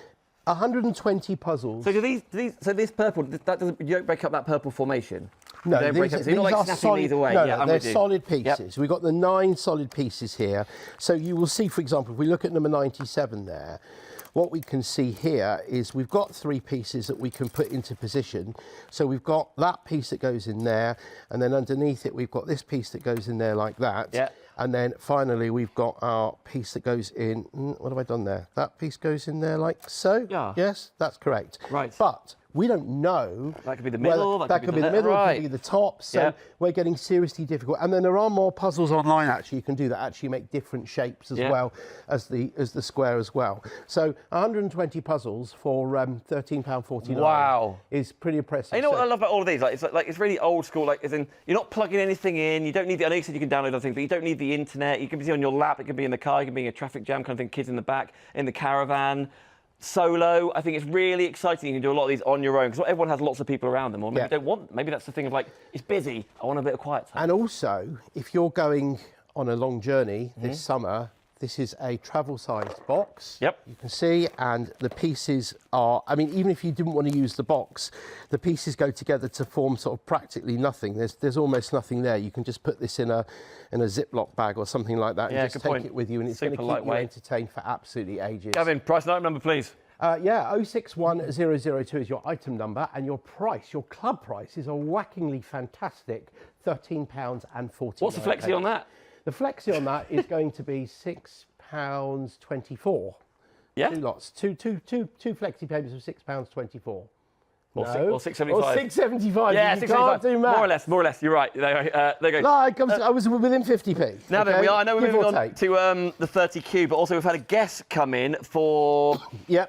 120 puzzles. So so this purple, you don't break up that purple formation? No, these are like solid, these away. No, they're solid pieces. We've got the 9 solid pieces here. So you will see, for example, if we look at number 97 there, what we can see here is we've got 3 pieces that we can put into position. So we've got that piece that goes in there, and then underneath it we've got this piece that goes in there like that. Yeah. And then finally we've got our piece that goes in, what have I done there? That piece goes in there like so? Yeah. Yes, that's correct. Right. But we don't know. That could be the middle, that could be the middle, that could be the top. So we're getting seriously difficult. And then there are more puzzles online actually you can do that actually make different shapes as well as the square as well. So 120 puzzles for £13.49. Wow, is pretty impressive. And you know what I love about all of these? Like it's really old school. Like, as in, you're not plugging anything in. You don't need. I know you said you can download other things, but you don't need the internet. You can be on your lap. It can be in the car. You can be in a traffic jam kind of thing. Kids in the back, in the caravan. Solo, I think it's really exciting. You can do a lot of these on your own because not everyone has lots of people around them, or maybe don't want. Maybe that's the thing of like, it's busy. I want a bit of quiet time. And also, if you're going on a long journey this summer, this is a travel-sized box. Yep. You can see, and the pieces are. I mean, even if you didn't want to use the box, the pieces go together to form sort of practically nothing. There's almost nothing there. You can just put this in a Ziploc bag or something like that, and just take it with you, and it's going to keep you entertained for absolutely ages. Gavin, price and item number, please. 061002 is your item number, and your price, your club price, is a whackingly fantastic £13.49. What's the flexi on that? The flexi on that is going to be £6.24. Yeah. 2 lots, two flexi payments of £6.24. Or No. £6.75. Or £6.75. Yeah, you £6.75. can't do maths. More or less. You're right. There you go. No, I was within 50p. Now then, I know we're Give moving or on take. to the 30Q, but also we've had a guest come in for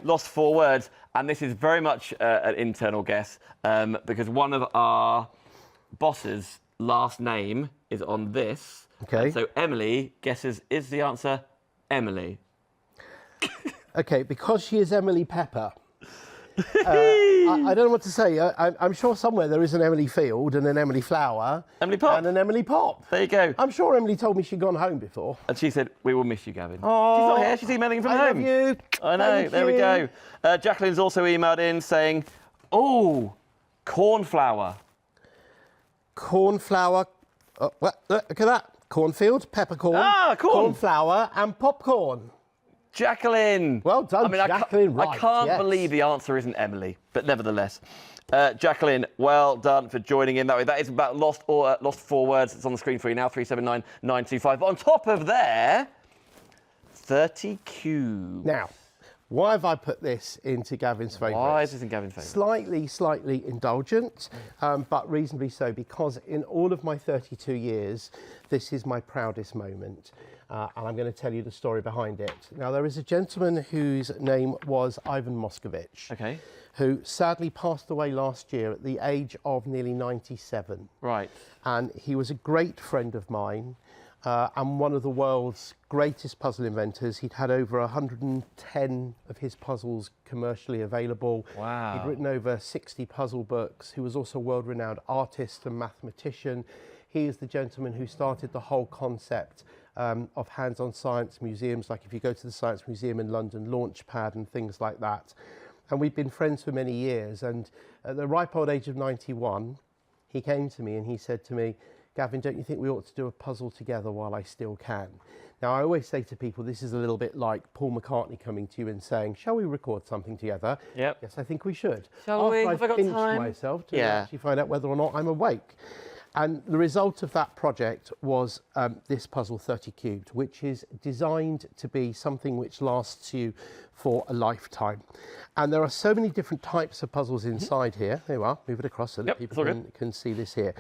Lost 4 Words, and this is very much an internal guess because one of our bosses' last name is on this. Okay. And so Emily guesses, is the answer Emily? Okay, because she is Emily Pepper. I don't know what to say. I'm sure somewhere there is an Emily Field and an Emily Flower. Emily Pop. And an Emily Pop. There you go. I'm sure Emily told me she'd gone home before. And she said, we will miss you, Gavin. Oh, she's not here. She's emailing from home. I love you. I know. Thank there we you. go. Jacqueline's also emailed in saying, oh, cornflower. Cornflower. Look at that. Cornfield, peppercorn, cornflower and popcorn. Jacqueline. Well done, Jacqueline. Right, I can't believe the answer isn't Emily, but nevertheless. Jacqueline, well done for joining in that way. That is about Lost 4 Words. It's on the screen for you now, 379,925. On top of there, 30 cubes. Now, why have I put this into Gavin's favourites? Why is this in Gavin's favourites? Slightly indulgent, but reasonably so, because in all of my 32 years, this is my proudest moment. And I'm going to tell you the story behind it. Now, there is a gentleman whose name was Ivan Moscovich, who sadly passed away last year at the age of nearly 97. Right. And he was a great friend of mine. And one of the world's greatest puzzle inventors. He'd had over 110 of his puzzles commercially available. Wow. He'd written over 60 puzzle books. He was also a world-renowned artist and mathematician. He is the gentleman who started the whole concept of hands-on science museums, like if you go to the Science Museum in London, Launchpad and things like that. And we've been friends for many years. And at the ripe old age of 91, he came to me and he said to me, Gavin, don't you think we ought to do a puzzle together while I still can? Now, I always say to people, this is a little bit like Paul McCartney coming to you and saying, shall we record something together? Yep. Yes, I think we should. Shall we? Have I got pinched time? myself to actually find out whether or not I'm awake. And the result of that project was this puzzle 30 cubed, which is designed to be something which lasts you for a lifetime. And there are so many different types of puzzles inside here. There you are, move it across so that people can see this here.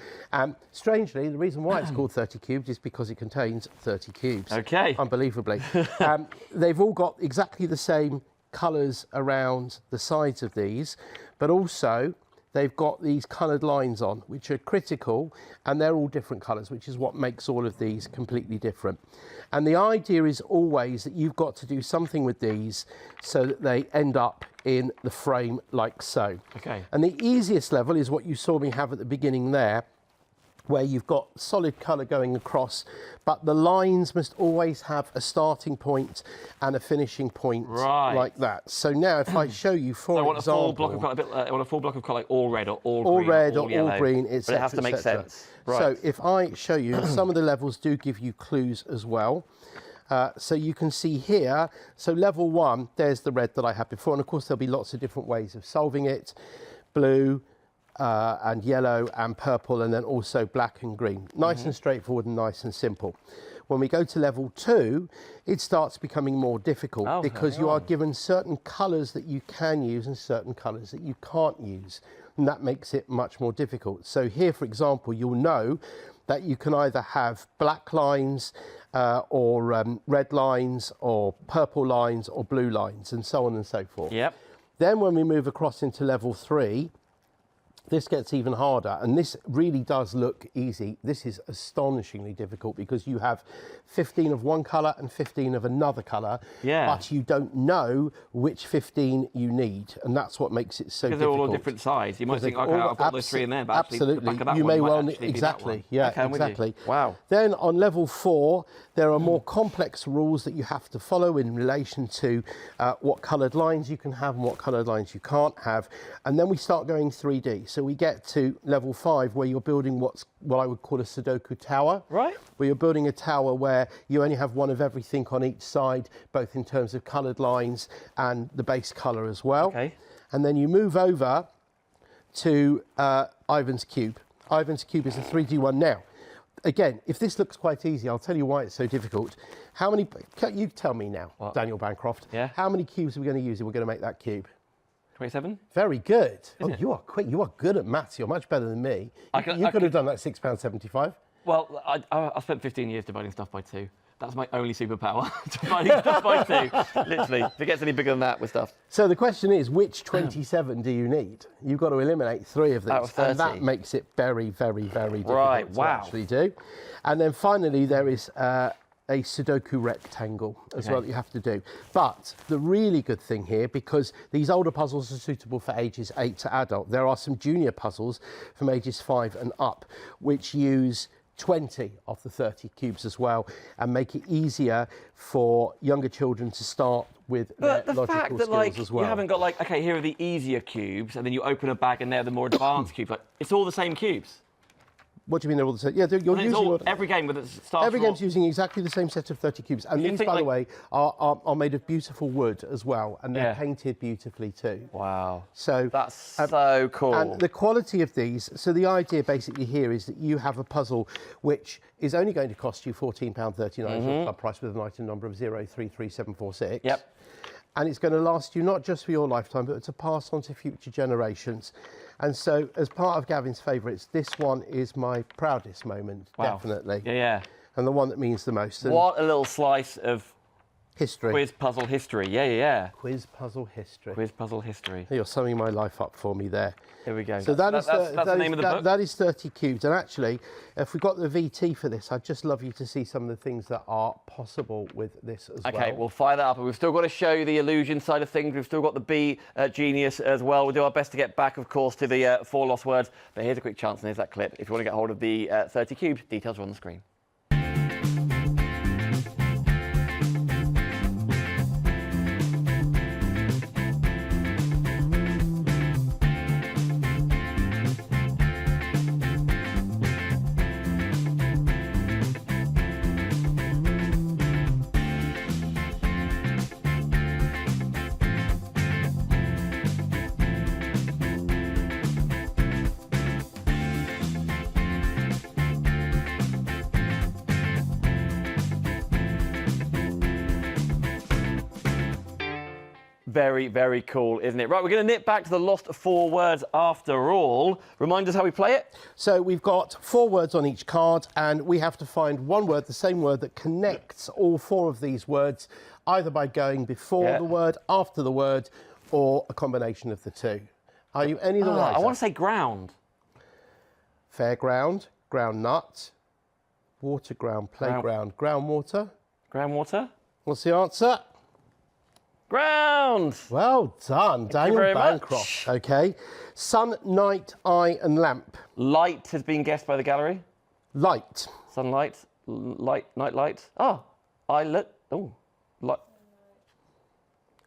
Strangely, the reason why it's called 30 cubed is because it contains 30 cubes. Okay. Unbelievably. They've all got exactly the same colours around the sides of these, but also they've got these coloured lines on, which are critical, and they're all different colours, which is what makes all of these completely different. And the idea is always that you've got to do something with these so that they end up in the frame like so. Okay. And the easiest level is what you saw me have at the beginning there, where you've got solid colour going across, but the lines must always have a starting point and a finishing point like that. So now if I show you, for example... I want a full block of colour, like all red or all green. All red or yellow, all green, etc. But it has to make sense. Right. So if I show you, some of the levels do give you clues as well. So you can see here, so level 1, there's the red that I had before, and of course there'll be lots of different ways of solving it. Blue, and yellow and purple, and then also black and green. Nice and straightforward and nice and simple. When we go to level 2, it starts becoming more difficult because you are given certain colours that you can use and certain colours that you can't use. And that makes it much more difficult. So here, for example, you'll know that you can either have black lines or red lines or purple lines or blue lines and so on and so forth. Yep. Then when we move across into level 3, this gets even harder, and this really does look easy. This is astonishingly difficult because you have 15 of one colour and 15 of another colour, but you don't know which 15 you need, and that's what makes it so difficult. Because they're all different size. You might think, okay, I've got those 3 in there, but absolutely, actually, the back of that you one may might well actually be exactly, that one. yeah, Okay, exactly. Wow. Then on level 4, there are more complex rules that you have to follow in relation to what coloured lines you can have and what coloured lines you can't have, and then we start going 3D. So we get to level 5 where you're building what I would call a Sudoku tower. Right. Where you're building a tower where you only have one of everything on each side, both in terms of coloured lines and the base colour as well. Okay. And then you move over to Ivan's Cube. Ivan's Cube is a 3D one now. Again, if this looks quite easy, I'll tell you why it's so difficult. How many, you tell me now, Daniel Bancroft, how many cubes are we going to use if we're going to make that cube? 27? Very good. You are quick. You are good at maths. You're much better than me. You could have done that £6.75. Well, I spent 15 years dividing stuff by 2. That's my only superpower, dividing stuff by 2. Literally, if it gets any bigger than that with stuff. So the question is, which 27 do you need? You've got to eliminate 3 of these. And that makes it very, very, very difficult to actually do. And then finally, there is a Sudoku rectangle as well that you have to do. But the really good thing here, because these older puzzles are suitable for ages 8 to adult, there are some junior puzzles from ages 5 and up, which use 20 of the 30 cubes as well and make it easier for younger children to start with their logical skills as well. You haven't got like, okay, here are the easier cubes, and then you open a bag and they're the more advanced cubes. Like, it's all the same cubes. What do you mean they're all the same? Yeah, you're using every game with it starts. Every game's using exactly the same set of 30 cubes, and these, by the way, are made of beautiful wood as well, and they're painted beautifully too. Wow! So that's so cool. And the quality of these. So the idea basically here is that you have a puzzle which is only going to cost you £14.39 club price with an item number of 033746. Yep. And it's going to last you not just for your lifetime, but to pass on to future generations. And so, as part of Gavin's favourites, this one is my proudest moment, definitely. Yeah. And the one that means the most. And what a little slice of history. Quiz puzzle history. Yeah. Quiz puzzle history. Quiz puzzle history. You're summing my life up for me there. Here we go. So that's the name of the book. That is 30 cubes. And actually, if we got the VT for this, I'd just love you to see some of the things that are possible with this as well. Okay, we'll fire that up. And we've still got to show you the illusion side of things. We've still got the B genius as well. We'll do our best to get back, of course, to the 4 lost words. But here's a quick chance, and here's that clip. If you want to get hold of the 30 cubes, details are on the screen. Very, very cool, isn't it? Right, we're going to nip back to the lost 4 words after all. Remind us how we play it. So we've got 4 words on each card, and we have to find one word, the same word, that connects all 4 of these words, either by going before the word, after the word, or a combination of the 2. Are you any of the wiser? I want to say ground. Fairground, ground nut, water ground, playground, groundwater. Groundwater? What's the answer? Ground! Well done, Daniel Bancroft. Okay. Sun, night, eye, and lamp. Light has been guessed by the gallery. Light. Sunlight, light, night light. Oh, light.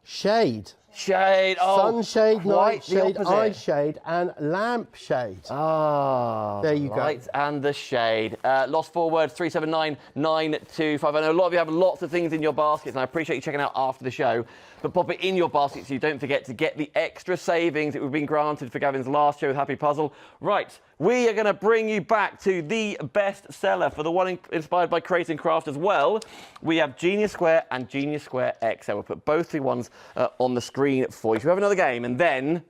Shade. Shade. Oh, sunshade, nightshade, opposite. eye shade, and lampshade. Ah, there you go. Light and the shade. Lost forward 379-925. I know a lot of you have lots of things in your baskets, and I appreciate you checking out after the show. But pop it in your basket so you don't forget to get the extra savings that we've been granted for Gavin's last show with Happy Puzzle. Right, we are going to bring you back to the best seller for the one inspired by Creating Craft as well. We have Genius Square and Genius Square XL. We'll put both the ones on the screen for you. So we have another game, and then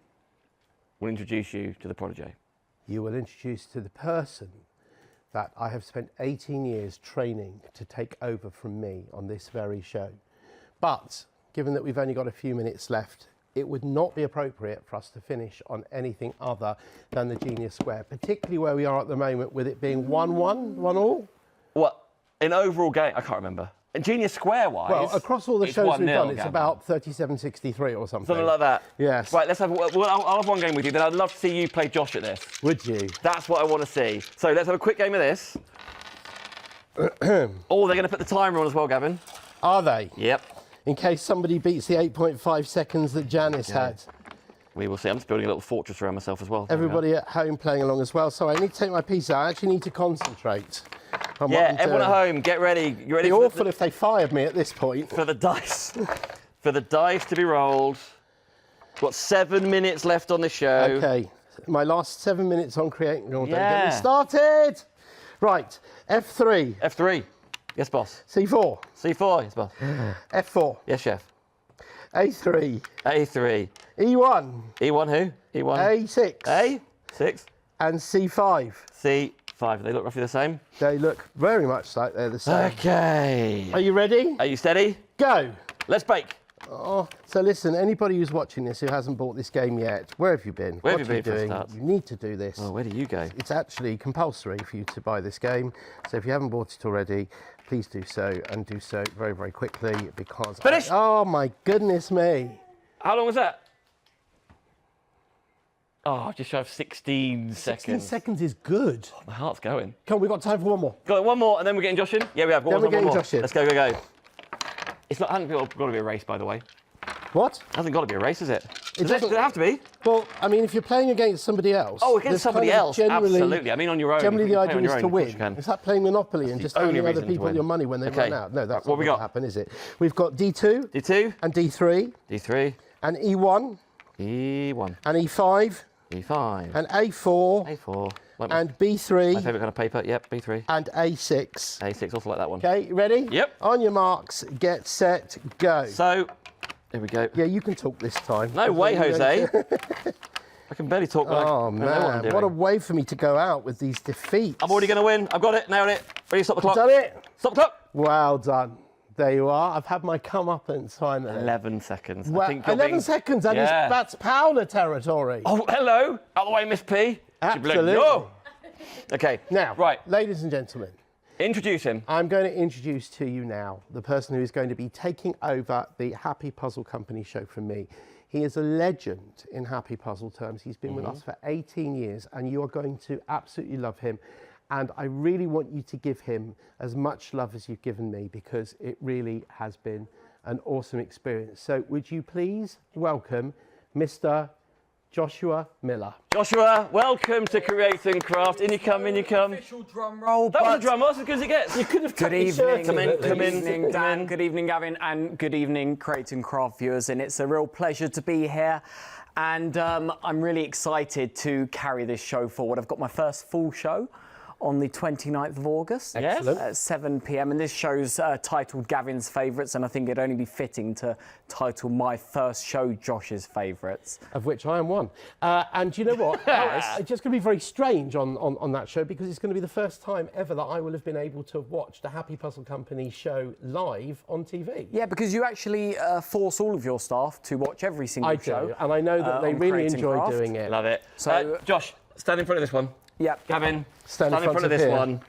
we'll introduce you to the protege. You will introduce to the person that I have spent 18 years training to take over from me on this very show. But given that we've only got a few minutes left, it would not be appropriate for us to finish on anything other than the Genius Square, particularly where we are at the moment with it being 1-1, 1-all. What, in overall game? I can't remember. In Genius Square-wise, well, across all the shows we've done, it's Gavin. about 37-63 or something. Something like that. Yes. Right, let's have. Well, I'll have one game with you. Then I'd love to see you play Josh at this. Would you? That's what I want to see. So let's have a quick game of this. Oh, they're going to put the timer on as well, Gavin. Are they? Yep. In case somebody beats the 8.5 seconds that Janice had. We will see. I'm just building a little fortress around myself as well. Everybody at home playing along as well. So I need to take my piece out. I actually need to concentrate on what Yeah, I'm everyone doing. at home, get ready. You ready? It'd be awful if they fired me at this point. For the dice. For the dice to be rolled. Got 7 minutes left on the show. Okay, my last 7 minutes on creating. Oh, don't get Yeah. me started. Right, F3. F3. Yes, boss. C4. C4. Yes, boss. F4. Yes, chef. A3. A3. E1. E1 who? E1. A6. A6. And C5. C5. They look roughly the same. They look very much like they're the same. Okay. Are you ready? Are you steady? Go. Let's bake. Oh, so listen, anybody who's watching this who hasn't bought this game yet, where have you been? Where what have you are been for a doing? start? You need to do this. Oh, where do you go? It's actually compulsory for you to buy this game. So if you haven't bought it already, please do so, and do so very, very quickly because... Finish! Oh my goodness me. How long was that? Oh, just shy of 16 seconds. 16 seconds is good. Oh, my heart's going. Come on, we've got time for one more. Got one more, and then we're getting Josh in? Yeah, we have. Then we're getting Josh in. Let's go, go, go. It's not, hasn't got to be a race, by the way. What? Hasn't got to be a race, is it? Does doesn't- it have to be? Well, I mean, if you're playing against somebody else... Oh, against there's somebody kind of else, generally- absolutely. I mean, on your own. Generally, if the you play idea on is your to own, of course you win. can. It's like playing Monopoly and the just only owning other reason to people win. your money when they Okay. run out. No, that's What not we going to got? happen, is it? We've got D2 D2, and D3 D3, and E1 E1, and E5 E5, and A4 A4. Like and my B3 favourite kind of paper. Yep, B3. and A6. A6, also like that one. Okay, you ready? Yep. On your marks, get set, go. So, here we go. Yeah, you can talk this time. No way, Jose. I can barely talk. Like, Oh I know what I'm man, what a doing. way for me to go out with these defeats. I'm already going to win. I've got it. Nailed it. Ready, stop the clock. Done it. Stop the clock. Well done. There you are. I've had my comeuppance finally. 11 seconds. Well, I think you're 11 being... seconds, and Yeah. that's Powder territory. Oh, hello. Out the way, Miss P. Absolutely. No. Okay. Now, Right. ladies and gentlemen, Introduce him. I'm going to introduce to you now the person who is going to be taking over the Happy Puzzle Company show from me. He is a legend in Happy Puzzle terms. He's been with us for 18 years, and you are going to absolutely love him. And I really want you to give him as much love as you've given me, because it really has been an awesome experience. So would you please welcome Mr. Joshua Miller. Joshua, welcome to Creating Craft. In you come, in you come. Official drum roll. That was a drum roll, that's as good as it gets. You could have Good evening. Come in, come Good in, evening, come Dan. in. Good evening, Gavin. And good evening, Creating Craft viewers. And it's a real pleasure to be here. And I'm really excited to carry this show forward. I've got my first full show on the 29th of August at 7 p.m. And this show's titled Gavin's Favourites, and I think it'd only be fitting to title my first show Josh's Favourites. Of which I am one. And you know what? It's just going to be very strange on that show, because it's going to be the first time ever that I will have been able to watch the Happy Puzzle Company show live on TV. Yeah, because you actually force all of your staff to watch every single show. do, and I know that they on really Creating enjoy Craft. doing it. Love it. So- Josh, stand in front of this one. Yeah. Gavin, Stand in front of of this here. one.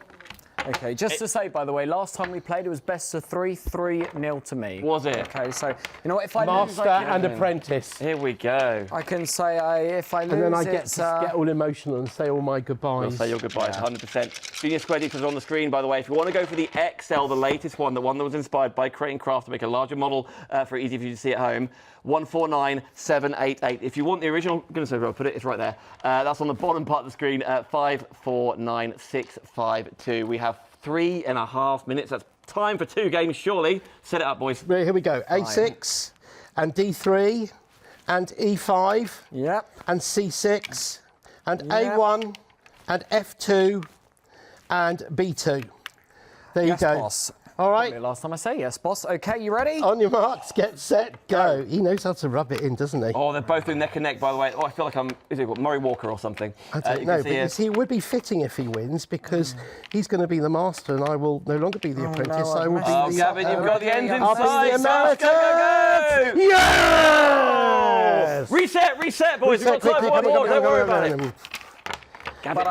Okay, just to say, by the way, last time we played, it was best of 3, 3-0 to me. Was it? Okay, so, you know what, if I lose, Master and apprentice. Here we go. I can say if I lose, And then I get to get all emotional and say all my goodbyes. I'll say your goodbyes, 100%. Junior Square details are on the screen, by the way. If you want to go for the XL, the latest one, the one that was inspired by Creating Craft to make a larger model for easy for you to see at home, 149788. If you want the original, goodness knows where I'll put it, it's right there. That's on the bottom part of the screen, 549652. We have 3.5 minutes. That's time for 2 games, surely. Set it up, boys. Right, here we go. A6 and D3 and E5 and C6 and A1 and F2 and B2. There you go. Boss. All right. Probably last time I say yes, boss. Okay, you ready? On your marks, get set, go. He knows how to rub it in, doesn't he? Oh, they're both in neck and neck, by the way. Oh, I feel like is it Murray Walker or something? I don't know, but you see, it would be fitting if he wins because he's going to be the master and I will no longer be the apprentice. No, I will be the... Gavin, you've got the ends I'll inside. be the American! Go! Yes! Reset, boys. We've got time for one more. Don't worry about it. Gavin,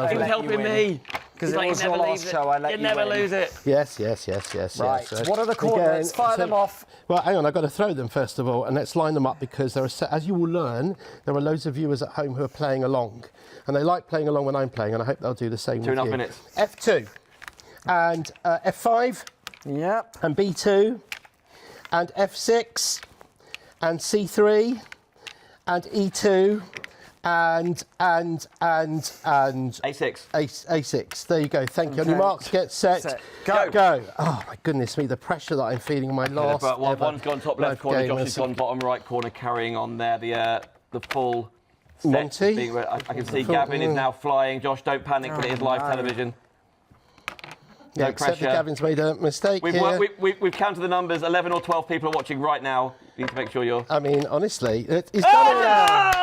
he was helping me. Because it was your last show, I let you never win. lose it. Yes. Right, So what are the coordinates? Fire them off. Well, hang on, I've got to throw them first of all, and let's line them up because there are, as you will learn, there are loads of viewers at home who are playing along, and they like playing along when I'm playing, and I hope they'll do the same with you. 2.5 minutes. F2, and F5, and B2, and F6, and C3, and E2, and A6. A6. There you go. Thank you. On your marks, get set. Go. Oh my goodness me, the pressure that I'm feeling in my last. But one's gone top left corner, Josh has gone bottom right corner, carrying on there the full set. Monty. I can see Gavin is now flying. Josh, don't panic, but it is live television. Yeah, except that Gavin's made a mistake here. We've counted the numbers. 11 or 12 people are watching right now. You need to make sure you're... I mean, honestly, he's done it.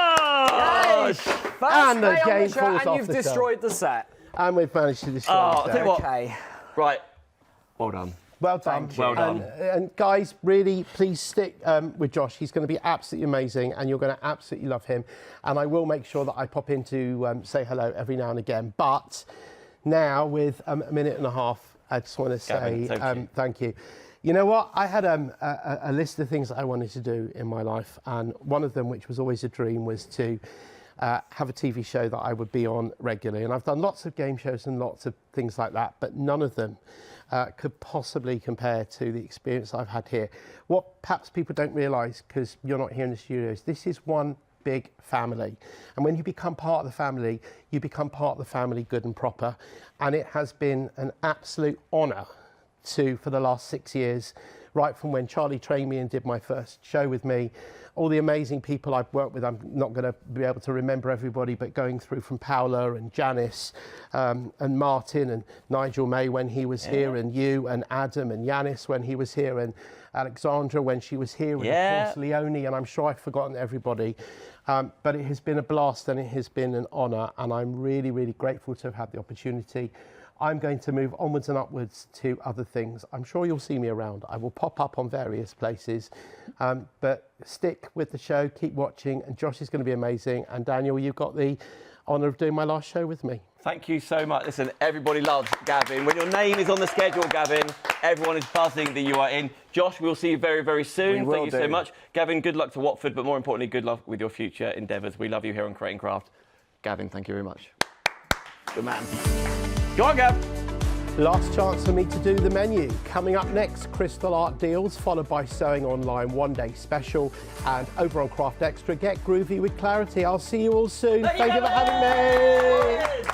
And the game falls off and you've destroyed the set. And we've managed to destroy the set. Tell you what. Okay. Right. Well done. Well done. Well done. And guys, really, please stick with Josh. He's going to be absolutely amazing, and you're going to absolutely love him. And I will make sure that I pop in to say hello every now and again. But now, with a minute and a half, I just want to say thank you. You know what? I had a list of things that I wanted to do in my life, and one of them, which was always a dream, was to have a TV show that I would be on regularly. And I've done lots of game shows and lots of things like that, but none of them could possibly compare to the experience I've had here. What perhaps people don't realise, because you're not here in the studios, this is one big family. And when you become part of the family, you become part of the family good and proper. And it has been an absolute honour for the last 6 years, right from when Charlie trained me and did my first show with me, all the amazing people I've worked with. I'm not going to be able to remember everybody, but going through from Paola and Janice and Martin and Nigel May when he was here, and you and Adam and Yanis when he was here, and Alexandra when she was here, and of course Leonie, and I'm sure I've forgotten everybody. But it has been a blast and it has been an honour, and I'm really, really grateful to have had the opportunity. I'm going to move onwards and upwards to other things. I'm sure you'll see me around. I will pop up on various places, but stick with the show, keep watching, and Josh is going to be amazing. And Daniel, you've got the honour of doing my last show with me. Thank you so much. Listen, everybody loves Gavin. When your name is on the schedule, Gavin, everyone is buzzing that you are in. Josh, we'll see you very, very soon. Thank you so much. Gavin, good luck to Watford, but more importantly, good luck with your future endeavours. We love you here on Creating Craft. Gavin, thank you very much. Good man. Go on, Gav. Last chance for me to do the menu. Coming up next, Crystal Art Deals, followed by Sewing Online One Day Special, and over on Craft Extra, Get Groovy with Clarity. I'll see you all soon. Thank you for having me.